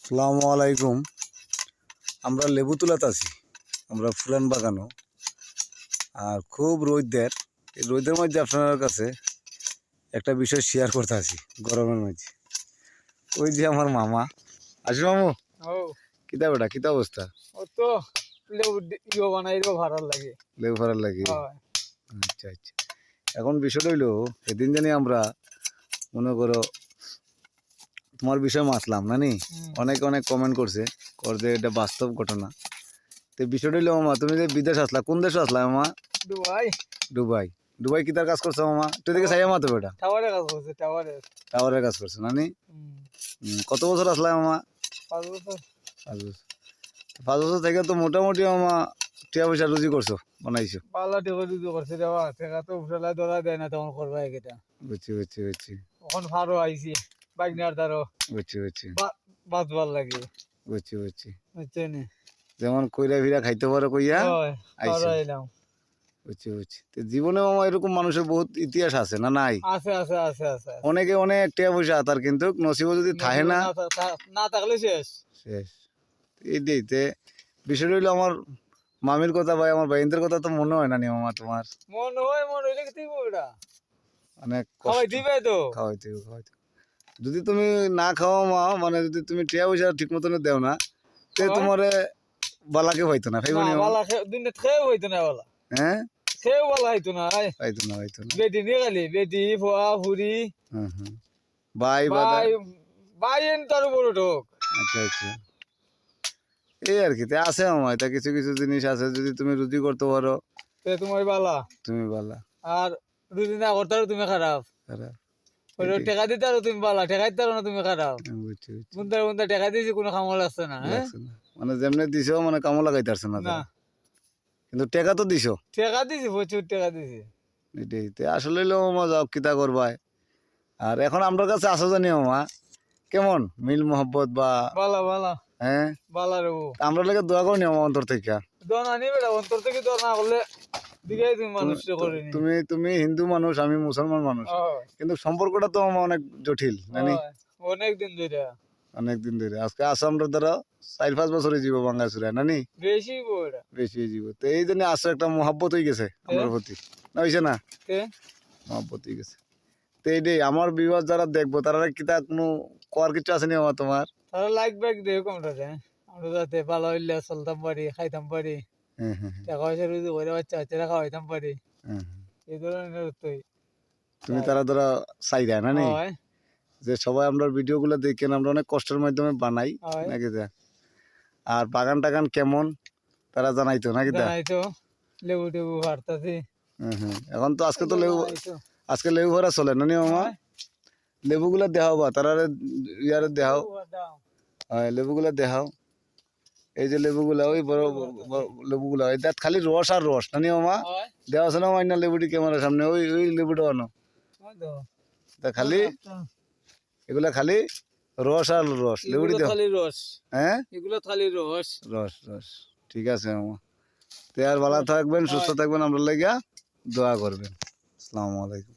আসসালামু আলাইকুম। আমরা লেবু তুলাতে আছি, আমরা ফুলান বাগানো। আর খুব রোদের, এই রোদের মধ্যে আপনার কাছে একটা বিষয় শেয়ার করতে আছি গরমের মধ্যে। ওই যে আমার মামা আসি মামু, ও কিতা বেটা কিতা অবস্থা? ও তো ইয়ে বানাইলেও ভালো লাগে। লেবু ফারার লাগে? হয়। আচ্ছা আচ্ছা। এখন বিষয়টা হইলো, এদিন জানি আমরা মনে করো তোমার বিষয়ে মাসলাম নানি, অনেক অনেক কমেন্ট করছে যে এটা বাস্তব ঘটনা। তো বিষয়টা হইলো মামা, তুমি যে বিদেশ আসলা, কোন দেশে আসলা মামা? দুবাই। দুবাই। দুবাই কি তার কাজ করছো মামা? তুই দিকে চাইয়া মাতো বেটা। টাওয়ারে কাজ করছে, টাওয়ারে। টাওয়ারের কাজ করছো নানি? কত বছর আসলা মামা? 5 বছর। 5 বছর। 5 বছর থেকে তো মোটামুটি মামা টিয়া পয়সা রুজি করছো, বানাইছো। পাল্লা টেকে দুটো করছে দেওয়া, টেকা তো উঠেলা ধরা দেয় না তখন করবা এটা। বুঝছি বুঝছি বুঝছি এখন ফারো আইছি, বাইকনার দ্বারো বুঝছি বুঝছি বাঁচবার লাগে। বুঝছি বুঝছি। বুঝছেন? যেমন কইরা ফিরা খাইতে পারো কইয়া হয়, আইছো। ফারো আইলাম। বুঝছি বুঝছি। তো জীবনে মামা এরকম মানুষের বহুত ইতিহাস আছে না নাই? আছে আছে আছে আছে। অনেকে অনেক টিয়া পয়সা তার, কিন্তু নসিবে যদি থাকে না না থাকলে শেষ। শেষ। এই দিতে বিষয়টা হইলো, আমার মামির কথা ভাই, আমার ভাইদের কথা তো মনে হয় না নি মামা তোমার? মন হইলে কি দিব এটা? অনেক খাওয়াই কষ্ট। দিবে তো। খাওয়াইতে হবে, খাওয়াইতে হবে। যদি তুমি না খাওয়া মা, মানে যদি তুমি টিয়া পয়সা ঠিক মতন দেও না, তে তোমারে বালাকে পাইতো না, না খাইবনি মামা? বালা দিনে খেয়েও হইতো না বালা। হ্যাঁ, খেয়েও বালা হইতো না। পাইতো না পাইতো না। বেটি নিয়ে গেলি, বেটি ফুয়া ফুরি হুম হুম। বাই বাদা। ভাই ভাই এন তার বড় ঢোক। আচ্ছা আচ্ছা। এই আর কি, তে আছে মামা, এটা কিছু কিছু জিনিস আছে, যদি তুমি রুজি করতে পারো তে তোমার বালা তুমি বালা। আর দুদিন না করতে তুমি খারাপ। খারাপ। ওই টেকা দিতে আরো তুমি বালা, টেকা দিতে আরো না তুমি খারাপ। বুঝছি বুঝছি। বুন্দার বুন্দা টেকা দিয়েছি কোনো কামল আসছে না। হ্যাঁ লাগছে না মানে যেমনি দিছো, মানে কামো লাগাইতে পারছে না না, তারা। কিন্তু টেকা তো দিছো। টেকা দিছি, প্রচুর টেকা দিছি। এটাই তে আসলে হইলো মামা, যাও কিতা করবাই। আর এখন আমার কাছে আসো জানি মামা, কেমন মিল মোহব্বত বা? বালা বালা হ্যাঁ, বালা রে ও আমরা লাগে দোয়া করি নি মামা অন্তর থেকে। দন আনি বেটা, অন্তর থেকে দন না করলে দিকে তুমি মানুষটা করিনি। তুমি তুমি হিন্দু মানুষ, আমি মুসলমান মানুষ, কিন্তু সম্পর্কটা তো মামা অনেক জটিল জানি। অনেক দিন ধরে, অনেক দিন ধরে আজকে আসো আমরা ধরো 4-5 বছরে জীব বাঙ্গা চুরায় নানি, বেশি বইটা বেশি জীব। তো এই জন্য আসো, একটা মহাব্বত হয়ে গেছে আমার প্রতি, না হয়েছে না? মহাব্বত হয়ে গেছে। তো এইটাই আমার বিবাহ যারা দেখবো তারা কিতা কোনো কর কিছু আছে নি মামা তোমার? তারা লাইক ব্যাক দেয় কমটা দেয়, আমরা যাতে ভালো হইলে চলতাম পারি, খাইতাম পারি, হ্যাঁ হ্যাঁ টাকা পয়সা রুজি করে বাচ্চা বাচ্চারা খাওয়াইতাম পারি, হ্যাঁ। এই ধরনের তুই তুমি তারা ধরো চাই দেয় না নি, হয় যে সবাই আমরা ভিডিও গুলো দেখেন, আমরা অনেক কষ্টের মাধ্যমে বানাই হয় নাকি যা। আর বাগান টাগান কেমন তারা জানাইতো নাকি দা? জানাই তো লেবু টেবু হারতাছি। এখন তো আজকে তো লেবু, আজকে লেবু ভরা চলে না নি মামা? লেবু গুলা দেখাও বা তারা ইয়ারে দেখাও। হ্যাঁ, লেবু গুলা দেখাও। এই যে লেবু গুলা, ওই বড় লেবু গুলা, এটা খালি রস আর রস না নি মামা? দেওয়া আছে না মাইনা লেবুটি ক্যামেরার সামনে, ওই ওই লেবুটা আনো। তা খালি এগুলা খালি রস আর রস, লেবুটি দাও। খালি রস, হ্যাঁ এগুলো খালি রস। রস রস। ঠিক আছে মামা, তে আর ভালো থাকবেন, সুস্থ থাকবেন, আমরা লাগিয়া দোয়া করবেন। আসসালামু আলাইকুম।